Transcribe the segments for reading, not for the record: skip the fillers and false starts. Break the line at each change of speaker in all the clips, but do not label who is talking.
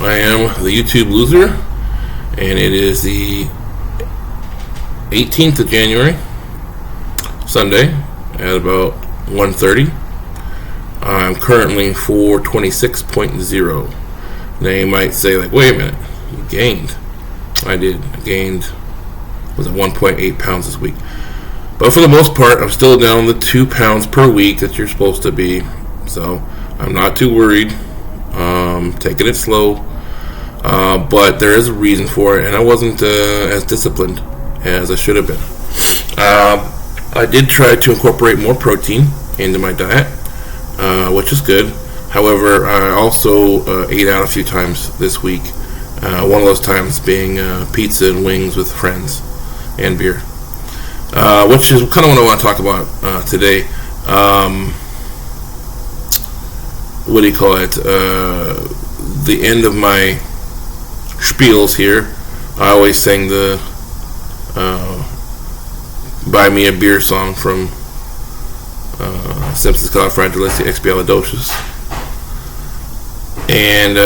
I am the YouTube loser, and it is the 18th of January, Sunday, at about 1:30. I'm currently 426.0. Now you might say, like, wait a minute, you gained. I did. I gained, was it 1.8 pounds this week? But for the most part, I'm still down the 2 pounds per week that you're supposed to be. So I'm not too worried. Taking it slow. But there is a reason for it, and I wasn't as disciplined as I should have been. I did try to incorporate more protein into my diet, which is good. However, I also ate out a few times this week. One of those times being pizza and wings with friends and beer, which is kind of what I want to talk about today. What do you call it? The end of my spiels here. I always sang the "Buy Me a Beer" song from Simpsons Califragilisticexpialidocious. And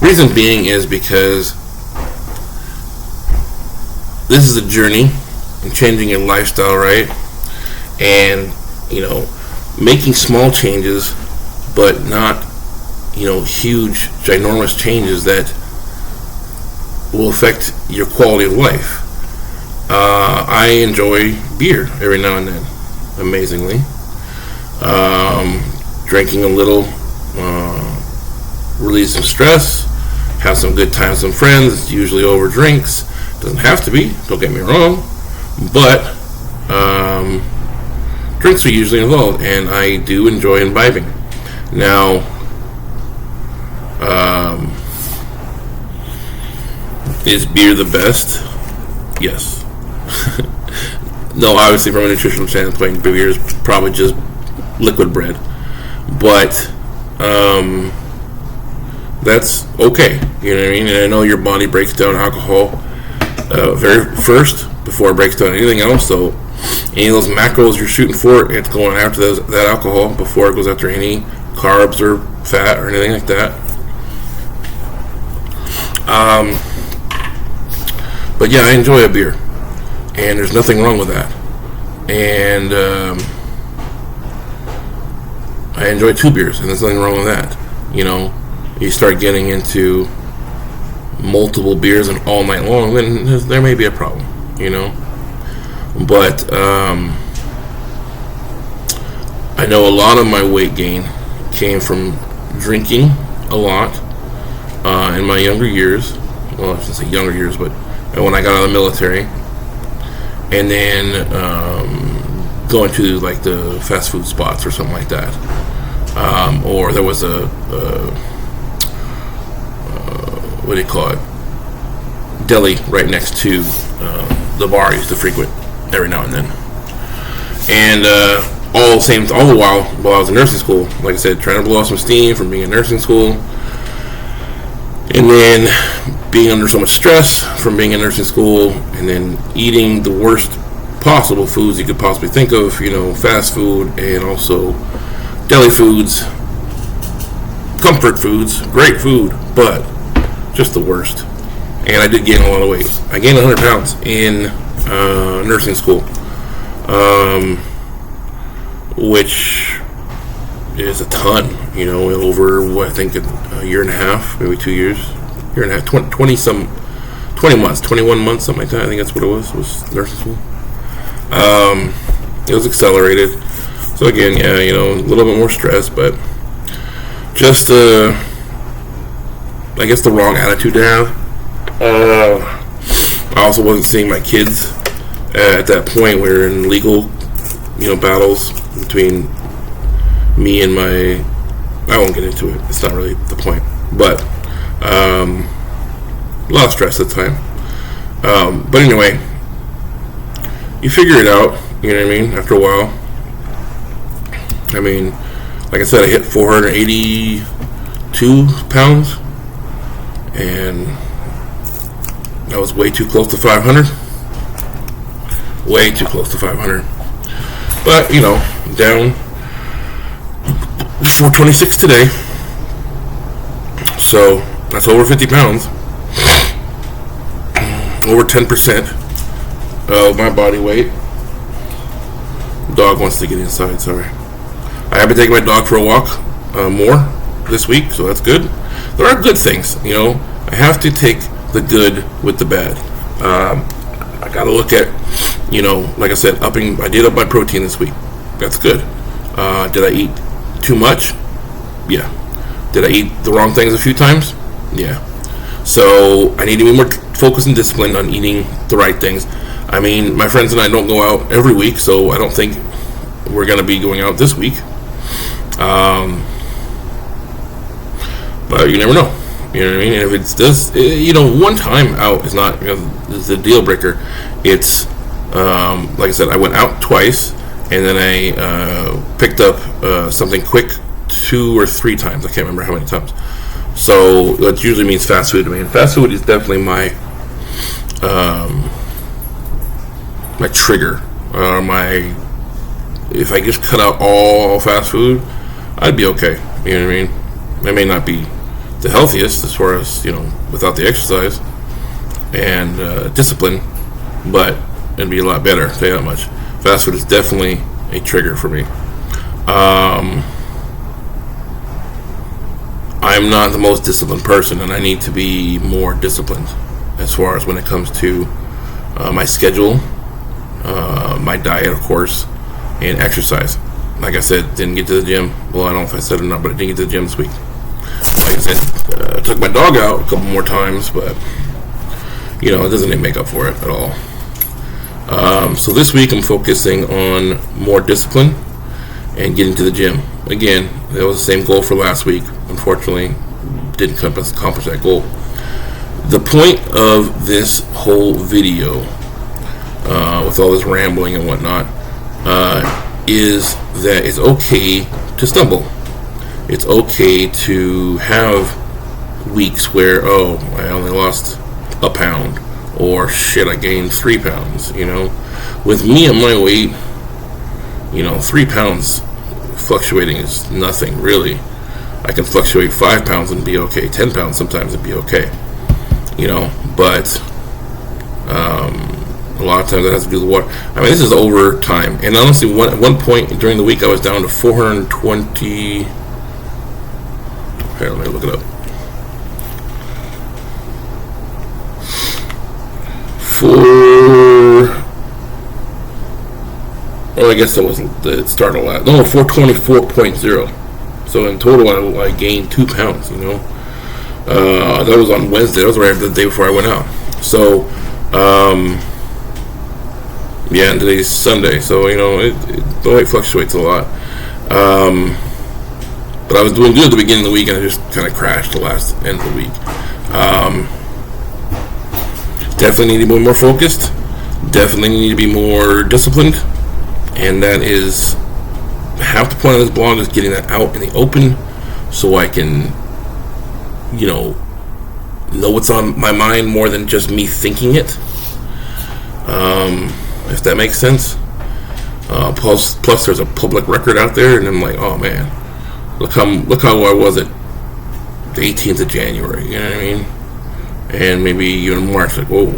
reason being is because this is a journey in changing your lifestyle, right? And, making small changes, but not, huge, ginormous changes that will affect your quality of life. I enjoy beer every now and then, amazingly. Drinking a little, release some stress, have some good times with some friends, usually over drinks. Doesn't have to be, don't get me wrong, but drinks are usually involved, and I do enjoy imbibing. Now, is beer the best? Yes. No, obviously from a nutritional standpoint, beer is probably just liquid bread. But that's okay, you know what I mean? And I know your body breaks down alcohol very first before it breaks down anything else. So any of those macros you're shooting for, it's going after that alcohol before it goes after any carbs or fat or anything like that. But yeah, I enjoy a beer, and there's nothing wrong with that. And I enjoy 2 beers, and there's nothing wrong with that. You start getting into multiple beers and all night long, then there may be a problem, But I know a lot of my weight gain came from drinking a lot in my younger years. Well, I shouldn't say younger years, but when I got out of the military, and then going to like the fast food spots or something like that. Or there was a what do you call it? Deli right next to the bar I used to frequent every now and then. And all the while I was in nursing school, like I said, trying to blow off some steam from being in nursing school, and then being under so much stress from being in nursing school, and then eating the worst possible foods you could possibly think of, fast food and also deli foods, comfort foods, great food, but just the worst. And I did gain a lot of weight. I gained 100 pounds in nursing school, which is a ton, over what I think a year and a half, maybe 2 years, 20 months, 21 months, something like that. I think that's what it was nursing school. It was accelerated. So again, yeah, a little bit more stress, but just I guess the wrong attitude to have. I also wasn't seeing my kids at that point. We were in legal, battles between me and my. I won't get into it. It's not really the point, but a lot of stress at the time. But anyway, you figure it out. You know what I mean? After a while. I mean, like I said, I hit 482 pounds, and I was way too close to 500. Way too close to 500. But, down 426 today. So that's over 50 pounds, over 10% of my body weight. Dog wants to get inside, sorry. I have been taking my dog for a walk more this week, so that's good. There are good things, I have to take the good with the bad. I got to look at, like I said, I did up my protein this week. That's good. Did I eat too much? Yeah. Did I eat the wrong things a few times? Yeah. So I need to be more focused and disciplined on eating the right things. I mean, my friends and I don't go out every week, so I don't think we're going to be going out this week. But you never know. You know what I mean? And if it's this, one time out is not is a deal breaker. It's like I said, I went out twice, and then I picked up something quick 2 or 3 times. I can't remember how many times. So that usually means fast food to me. And fast food is definitely my trigger. If I just cut out all fast food, I'd be okay. You know what I mean? I may not be the healthiest as far as, without the exercise and discipline, but it'd be a lot better, I'll tell you that much. Fast food is definitely a trigger for me. I'm not the most disciplined person, and I need to be more disciplined as far as when it comes to my schedule, my diet, of course, and exercise. Like I said, didn't get to the gym. Well, I don't know if I said it or not, but I didn't get to the gym this week. Like I said, I took my dog out a couple more times, but it doesn't even make up for it at all. So this week I'm focusing on more discipline and getting to the gym. Again, that was the same goal for last week. Unfortunately, didn't accomplish that goal. The point of this whole video, with all this rambling and whatnot, is that it's okay to stumble. It's okay to have weeks where, I only lost a pound, or shit, I gained 3 pounds. With me and my weight, 3 pounds fluctuating is nothing really. I can fluctuate 5 pounds and be okay, 10 pounds sometimes and be okay, but a lot of times that has to do with the water. I mean, this is over time, and honestly, at one point during the week I was down to 420. Here, let me look it up. I guess that wasn't the start of last. No, 424.0. So in total, I gained 2 pounds. That was on Wednesday. That was right after the day before I went out. So, and today's Sunday. So the weight fluctuates a lot. But I was doing good at the beginning of the week, and I just kind of crashed the last end of the week. Definitely need to be more focused. Definitely need to be more disciplined. And that is half the point of this blog, is getting that out in the open so I can, know what's on my mind more than just me thinking it. If that makes sense. Plus there's a public record out there, and I'm like, oh man, look how I was at the 18th of January, you know what I mean? And maybe even March, like, whoa,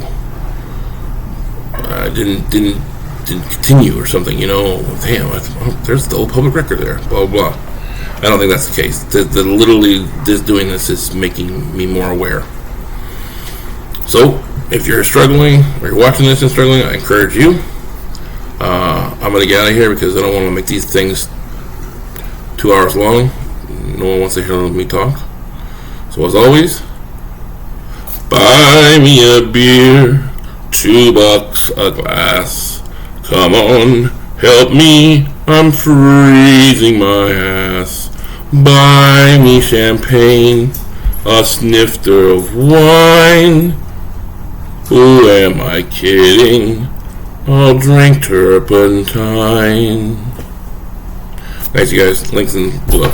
I didn't continue or something, damn, there's the old public record there, blah, blah, blah. I don't think that's the case. Literally, doing this is making me more aware. So, if you're struggling, or you're watching this and struggling, I encourage you. I'm going to get out of here because I don't want to make these things 2 hours long. No one wants to hear me talk. So, as always, buy me a beer, $2 a glass. Come on, help me, I'm freezing my ass. Buy me champagne, a snifter of wine. Who am I kidding? I'll drink turpentine. Thanks, you guys. Links in below.